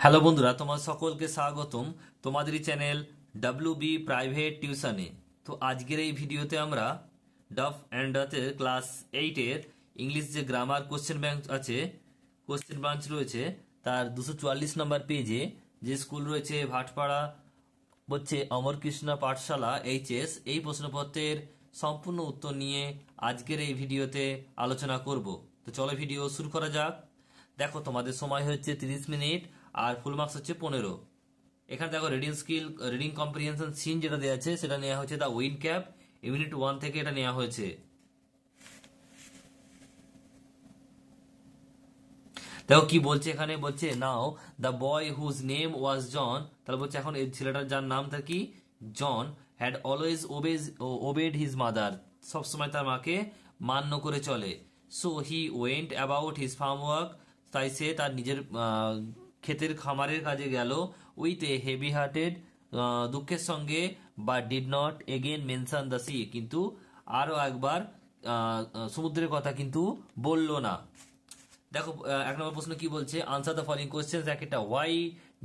Hello বন্ধুরা, তোমার সকলকে স্বাগতম তোমাদেরই চ্যানেল ডাব্লিউ বি প্রাইভেট টিউশনে। তো আজকের এই ভিডিওতে আমরা ডাফ অ্যান্ড ডাতের ক্লাস 8-এর ইংলিশ যে গ্রামার কোশ্চেন ব্যাংক আছে, কোশ্চেন ব্রাঞ্চ রয়েছে, তার 244 নম্বর পেজে যে স্কুল রয়েছে ভাটপাড়া হচ্ছে অমরকৃষ্ণ পাঠশালা এইচএস, এই প্রশ্নপত্রের সম্পূর্ণ উত্তর নিয়ে আজকের এই ভিডিওতে আলোচনা করব। তো চলো ভিডিও শুরু করা যাক। দেখো, তোমাদের সময় হচ্ছে 30 মিনিট আর ফুল মার্কস হচ্ছে 15। এখানে দেখো reading skill, reading comprehension seen যেটা দেওয়া আছে সেটা নেওয়া হচ্ছে দ্য উইন্ড ক্যাপ ইউনিট 1 থেকে এটা নেওয়া হয়েছে। দেখো কি বলছে, এখানে বলছে now the boy whose name was John, তাহলে বলছে এখন এই ছেলেটার যার নাম তার কি John, had always obeyed his mother, সবসময় তার মাকে মান্য করে চলে। So he went about his farm work, তাই সে তার নিজের ক্ষেতের খামারের কাজে গেল। উইথ এ হেভি হার্টেড, দুঃখের সঙ্গে, বা did not again mention the sea, কিন্তু আরো একবার সমুদ্রের কথা কিন্তু বলল না। দেখো এক নম্বর প্রশ্ন কি বলছে, আনসার দ্য ফলোইং কোশ্চেন্স। একটা, why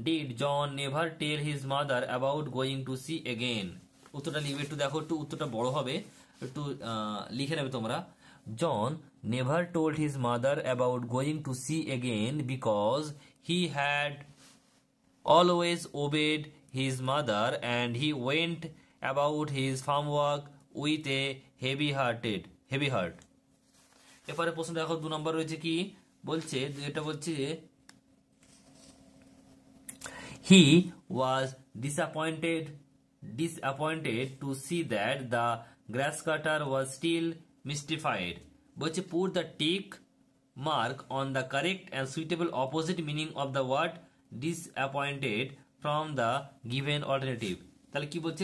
did John never tell his mother about going to C again. উত্তরটা লিখবে, একটু দেখো, একটু উত্তরটা বড় হবে, একটু লিখে নেবে তোমরা। John never told his mother about going to C again because he had always obeyed his mother and he went about his farm work with a heavy heart. এরপরে প্রশ্ন দেখো 2 নম্বর রয়েছে, কি বলছে, এটা বলছে he was disappointed to see that the grass cutter was still mystified. বলছে put the tick mark on the correct and suitable opposite meaning of the word disappointed from the given alternative. তাহলে কি বলছে,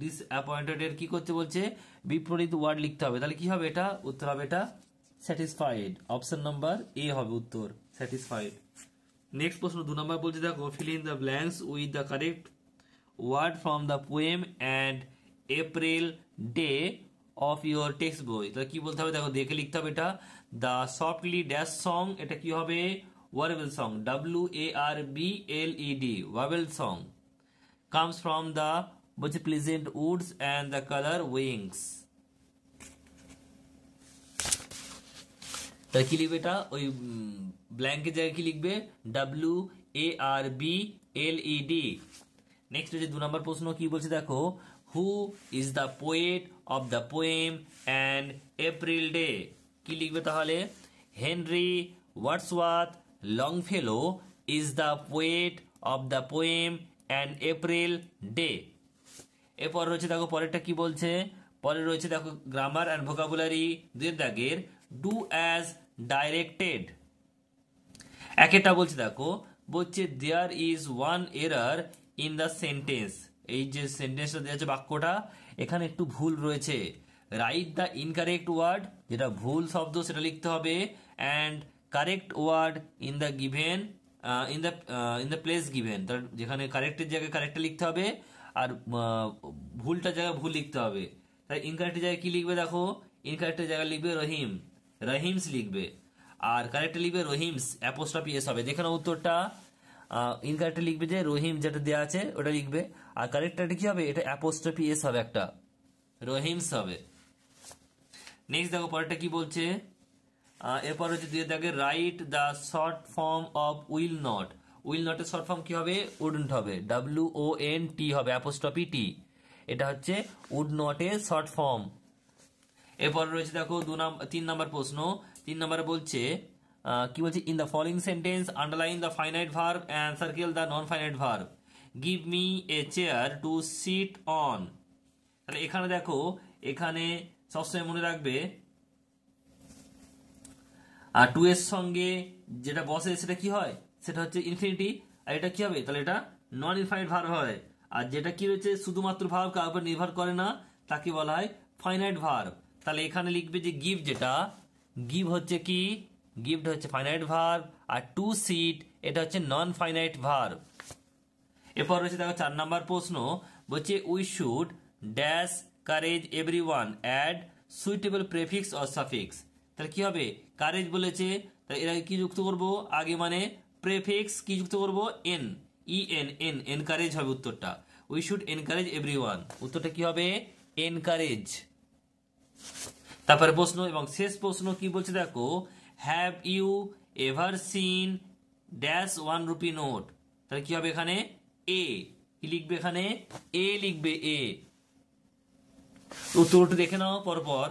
disappointed এর কি করতে বলছে, বিপরীত word লিখতে হবে। তাহলে কি হবে, এটা উত্তর হবে এটা স্যাটিসফাইড। অপশন নাম্বার এ হবে উত্তর, স্যাটিসফাইড। নেক্সট প্রশ্ন 2 নম্বর বলছে, দেখো fill in the blanks with the correct word from the poem and April day of your text বই। তাহলে কি বলতে হবে, দেখো দেখে লিখতে হবে। এটা দ্য সফটলি ড্যাশ সং, এটা কি হবে, warble song, WARBLED, warble song, comes from the বলছে pleasant woods and the colour wings. তাহলে কি লিখবে, এটা ওই ব্ল্যাঙ্কের জায়গায় কি লিখবে, WARBLED। নেক্সট হচ্ছে 2 নম্বর প্রশ্ন, কি বলছে দেখো, who is the poet of the poem and April day. কি লিখবে তাহলে, Henry Wordsworth Longfellow is the poet of the poem and April day. এরপর রয়েছে দেখো পরেরটা কি বলছে, পরে রয়েছে দেখো গ্রামার অ্যান্ড ভোকাবুলারি 2 দাগের ডু অ্যাজ ডাইরেক্টেড। একটা বলছে দেখো, বলছে there is one error in the sentence. এই যে সেন্টেন্সটা দেওয়া আছে, বাক্যটা, এখানে একটু ভুল রয়েছে। রাইট দ্য ইনকারেক্ট ওয়ার্ড, যেটা ভুল শব্দ সেটা লিখতে হবে, and correct word in the given in the place given. তার যেখানে কারেক্টের জায়গায় কারেক্টটা লিখতে হবে, আর ভুলটার জায়গায় ভুল লিখতে হবে। তাই ইনকারেক্টের জায়গায় কি লিখবে, দেখো ইনকারেক্টের জায়গায় লিখবে রহিম, রহিমস লিখবে, আর কারেক্টে লিখবে রহিমস, অ্যাপোস্ট্রফি এস হবে। দেখে না উত্তরটা, ইনকারেক্টে লিখবে যে রহিম যেটা দেওয়া আছে ওটা লিখবে, আর কারেক্টটা কি হবে, এটা অ্যাপোস্ট্রফি এস হবে, একটা রহিমস হবে। নেক্সট দেখো পরেরটা কি বলছে, এরপর হচ্ছে 2 দাগে write the short form of will not. Will নটের শর্ট ফর্ম কি হবে, উডন্ট হবে, WONT হবে, অ্যাপোস্ট্রফি টি। এটা হচ্ছে উড নটের শর্ট ফর্ম। এরপর রয়েছে দেখো 3 নম্বর প্রশ্ন। 3 নম্বরে বলছে, কি বলছে, in the following sentence underline the finite verb and circle the non finite verb. Give me a chair to sit on. তাহলে এখানে দেখো, এখানে সবসময় মনে রাখবে, আর টু এর সঙ্গে যেটা বসে সেটা কি হয়, সেটা হচ্ছে ইনফিনিটি, আর এটা কি হবে, তাহলে এটা নন ইনফাইনাইট ভার্ব হয়। আর যেটা কি রয়েছে শুধুমাত্র ভার্ব, কার উপর নির্ভর করে না, তাকে বলা হয় ফাইনাইট ভার্ব। তাহলে এখানে লিখবে যে গিভ, যেটা গিভ হচ্ছে কি, গিভড হচ্ছে ফাইনাইট ভার্ব, আর টু সিট এটা হচ্ছে নন ফাইনাইট ভার্ব। এরপর রয়েছে দেখো 4 নম্বর প্রশ্ন, বলছে we should dash courage everyone add suitable prefix or suffix. তাহলে কি হবে, কারেজ বলেছে, তাহলে এর আগে কি যুক্ত করবো, আগে মানে প্রেফিক্স কি যুক্ত করব এন, এনকারেজ হবে উত্তরটা। উই শুড এনকারেজ এভরিওয়ান, উত্তরটা কি হবে এনকারেজ। তারপরে প্রশ্ন এবং শেষ প্রশ্ন কি বলছে দেখো, have you ever seen dash 1 rupee note, তাহলে কি হবে এখানে এ, কি লিখবে এখানে এ লিখবে এ। উত্তরটা দেখে নাও পরপর।